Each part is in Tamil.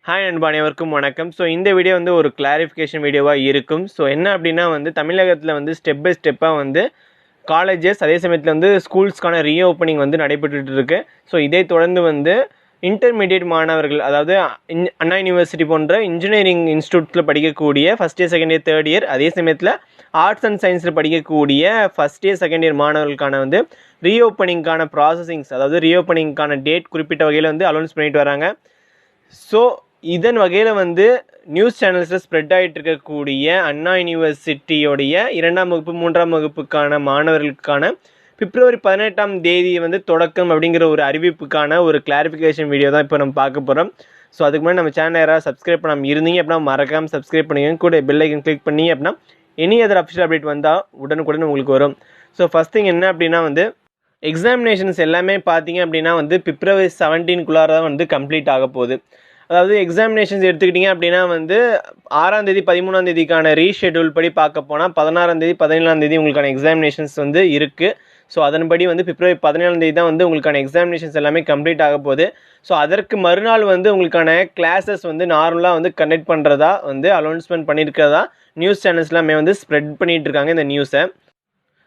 ஹாய் நண்பா, அனைவருக்கும் வணக்கம். ஸோ இந்த வீடியோ வந்து ஒரு கிளாரிஃபிகேஷன் வீடியோவாக இருக்கும். ஸோ என்ன அப்படின்னா வந்து தமிழகத்தில் வந்து ஸ்டெப் பை ஸ்டெப்பாக வந்து காலேஜஸ் அதே சமயத்தில் வந்து ஸ்கூல்ஸ்க்கான ரீஓப்பனிங் வந்து நடைபெற்றுட்டு இருக்கு. ஸோ இதை தொடர்ந்து வந்து இன்டர்மீடியட் மாணவர்கள், அதாவது அண்ணா யூனிவர்சிட்டி போன்ற இன்ஜினியரிங் இன்ஸ்டியூட்டில் படிக்கக்கூடிய first year second year third year, அதே சமயத்தில் ஆர்ட்ஸ் அண்ட் சயின்ஸில் படிக்கக்கூடிய ஃபஸ்ட் இயர் செகண்ட் இயர் மாணவர்களுக்கான வந்து ரீஓப்பனிங்கான ப்ராசஸிங்ஸ், அதாவது ரீஓப்பனிங்கான டேட் குறிப்பிட்ட வகையில் வந்து அனௌன்ஸ் பண்ணிட்டு வராங்க. ஸோ இதன் வகையில் வந்து நியூஸ் சேனல்ஸில் ஸ்ப்ரெட் ஆகிட்டு இருக்கக்கூடிய அண்ணா யூனிவர்சிட்டியோடைய 2ஆம் வகுப்பு 3ஆம் வகுப்புக்கான மாணவர்களுக்கான பிப்ரவரி 18ஆம் தேதி வந்து தொடக்கம் அப்படிங்கிற ஒரு அறிவிப்புக்கான ஒரு கிளாரிஃபிகேஷன் வீடியோ தான் இப்போ நம்ம பார்க்க போகிறோம். ஸோ அதுக்கு முன்னாடி நம்ம சேனல் யாராவது சப்ஸ்கிரைப் பண்ணாமல் இருந்தீங்க அப்படின்னா மறக்காமல் சப்ஸ்கிரைப் பண்ணிங்க, கூட பெல் ஐக்கன் கிளிக் பண்ணி அப்படின்னா எனி அதர் அஃபிஷியல் அப்டேட் வந்தால் உடனுக்குடன் உங்களுக்கு வரும். ஸோ ஃபஸ்ட் திங் என்ன அப்படின்னா வந்து எக்ஸாமினேஷன்ஸ் எல்லாமே பார்த்தீங்க அப்படின்னா வந்து பிப்ரவரி 17க்குள்ளார தான் வந்து கம்ப்ளீட் ஆக போகுது. அதாவது எக்ஸாமினேஷன்ஸ் எடுத்துக்கிட்டிங்க அப்படின்னா வந்து 6ஆம் தேதி 13ஆம் தேதிக்கான ரீஷெட்யூல் படி பார்க்க போனால் 16ஆம் தேதி 17ஆம் தேதி உங்களுக்கான எக்ஸாமினேஷன்ஸ் வந்து இருக்குது. ஸோ அதன்படி வந்து பிப்ரவரி 17ஆம் தேதி தான் வந்து உங்களுக்கான எக்ஸாமினேஷன்ஸ் எல்லாமே கம்ப்ளீட் ஆக போகுது. ஸோ அதற்கு மறுநாள் வந்து உங்களுக்கான கிளாஸஸ் வந்து நார்மலாக வந்து கண்டக்ட் பண்ணுறதா வந்து அனௌன்ஸ்மெண்ட் பண்ணியிருக்கிறதா நியூஸ் சேனல்ஸ் எல்லாமே வந்து ஸ்ப்ரெட் பண்ணிகிட்டு இருக்காங்க இந்த நியூஸை.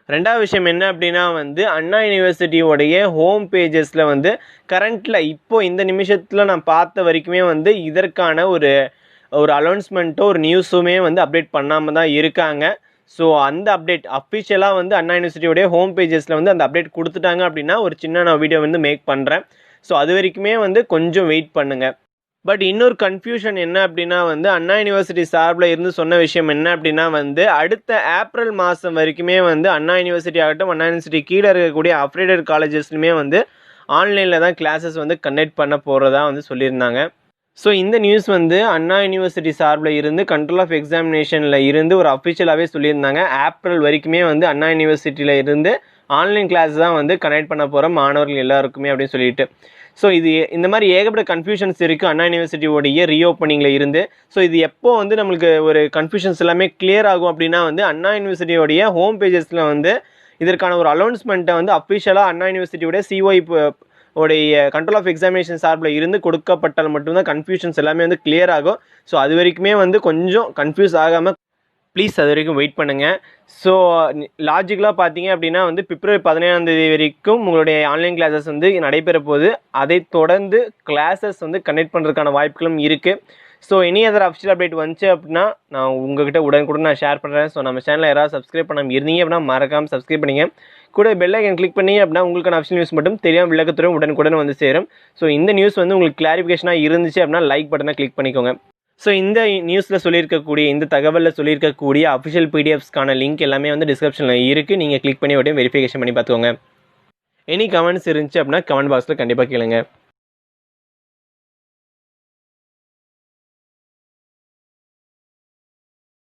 ரெண்டாவது விஷயம் என்ன அப்படின்னா வந்து அண்ணா யூனிவர்சிட்டியோடைய ஹோம் பேஜஸில் வந்து கரண்ட்டில் இப்போ இந்த நிமிஷத்தில் நான் பார்த்த வரைக்குமே வந்து இதற்கான ஒரு அனௌன்ஸ்மெண்ட்டோ ஒரு நியூஸுமே வந்து அப்டேட் பண்ணாமல் தான் இருக்காங்க. ஸோ அந்த அப்டேட் அஃபிஷியலாக வந்து அண்ணா யூனிவர்சிட்டியோடைய ஹோம் பேஜஸில் வந்து அந்த அப்டேட் கொடுத்துட்டாங்க அப்படின்னா ஒரு சின்ன நான் வீடியோ வந்து மேக் பண்ணுறேன். ஸோ அது வரைக்குமே வந்து கொஞ்சம் வெயிட் பண்ணுங்கள். பட் இன்னொரு கன்ஃபியூஷன் என்ன அப்படின்னா வந்து அண்ணா யூனிவர்சிட்டி சார்பில் இருந்து சொன்ன விஷயம் என்ன அப்படின்னா வந்து அடுத்த ஏப்ரல் மாதம் வரைக்குமே வந்து அண்ணா யூனிவர்சிட்டி ஆகட்டும், அண்ணா யூனிவர்சிட்டி கீழே இருக்கக்கூடிய அஃபிலியேட்டட் காலேஜஸ்லையுமே வந்து ஆன்லைனில் தான் கிளாஸஸ் வந்து கண்டக்ட் பண்ண போகிறதா வந்து சொல்லியிருந்தாங்க. ஸோ இந்த நியூஸ் வந்து அண்ணா யூனிவர்சிட்டி சார்பில் இருந்து கண்ட்ரோல் ஆஃப் எக்ஸாமினேஷனில் இருந்து ஒரு அஃபிஷியலாகவே சொல்லியிருந்தாங்க. ஏப்ரல் வரைக்குமே வந்து அண்ணா யூனிவர்சிட்டியில் இருந்து ஆன்லைன் கிளாஸ் தான் வந்து கனெக்ட் பண்ண போகிற மாணவர்கள் எல்லாருக்குமே அப்படின்னு சொல்லிட்டு. ஸோ இது இந்த மாதிரி ஏகப்பட்ட கன்ஃபியூஷன்ஸ் இருக்குது அண்ணா யூனிவர்சிட்டியோடைய ரீஓப்பனிங்கில் இருந்து. ஸோ இது எப்போ வந்து நம்மளுக்கு ஒரு கன்ஃபியூஷன்ஸ் எல்லாமே கிளியர் ஆகும் அப்படின்னா வந்து அண்ணா யூனிவர்சிட்டியோடைய ஹோம் பேஜஸில் வந்து இதற்கான ஒரு அனௌன்ஸ்மெண்ட்டை வந்து அஃபிஷியலாக அண்ணா யூனிவர்சிட்டியோட சிஓஇ உடைய கண்ட்ரோல் ஆஃப் எக்ஸாமினேஷன் சார்பில் இருந்து கொடுக்கப்பட்டால் மட்டும்தான் கன்ஃபியூஷன்ஸ் எல்லாமே வந்து கிளியர் ஆகும். ஸோ அது வரைக்குமே வந்து கொஞ்சம் கன்ஃபியூஸ் ஆகாமல் ப்ளீஸ் அது வரைக்கும் வெயிட் பண்ணுங்கள். ஸோ லாஜிக்கலாக பார்த்தீங்க அப்படின்னா வந்து பிப்ரவரி 17ஆம் தேதி வரைக்கும் உங்களுடைய ஆன்லைன் கிளாஸஸ் வந்து நடைபெற போகுது. அதை தொடர்ந்து கிளாஸஸ் வந்து கண்டக்ட் பண்ணுறதுக்கான வாய்ப்புகளும் இருக்குது. So any other official update வந்துச்சு அப்படின்னா நான் உங்ககிட்ட உடனுக்குடன் நான் ஷேர் பண்ணுறேன். ஸோ நம்ம சேனலில் யாராவது சப்ஸ்கிரைப் பண்ணாமல் இருந்தீங்க அப்படின்னா மறக்காமல் சப்ஸ்கிரைப் பண்ணிங்க, கூட பெல் ஐக்கன் கிளிக் பண்ணி அப்படின்னா உங்களுக்கான அஃபிஷியல் நியூஸ் மட்டும் தெரியாமல் விளக்கத்துடன் உடனுக்குடன் வந்து சேரும். ஸோ இந்த நியூஸ் வந்து உங்களுக்கு கிளாரிஃபிகேஷனாக இருந்துச்சு அப்படின்னா லைக் பட்டனை கிளிக் பண்ணிக்கோங்க. ஸோ இந்த நியூஸில் சொல்லியிருக்கக்கூடிய இந்த தகவலில் சொல்லியிருக்கக்கூடிய அஃபிஷியல் பிடிஎஃப்ஸ்க்கான லிங்க் எல்லாமே வந்து டிஸ்கிரிப்ஷனில் இருக்குது. நீங்கள் கிளிக் பண்ணி உடனே வெரிஃபிகேஷன் பண்ணி பார்த்துக்கோங்க. எனி கமெண்ட்ஸ் இருந்துச்சு அப்படின்னா கமெண்ட் பாக்ஸில் கண்டிப்பாக கேளுங்க.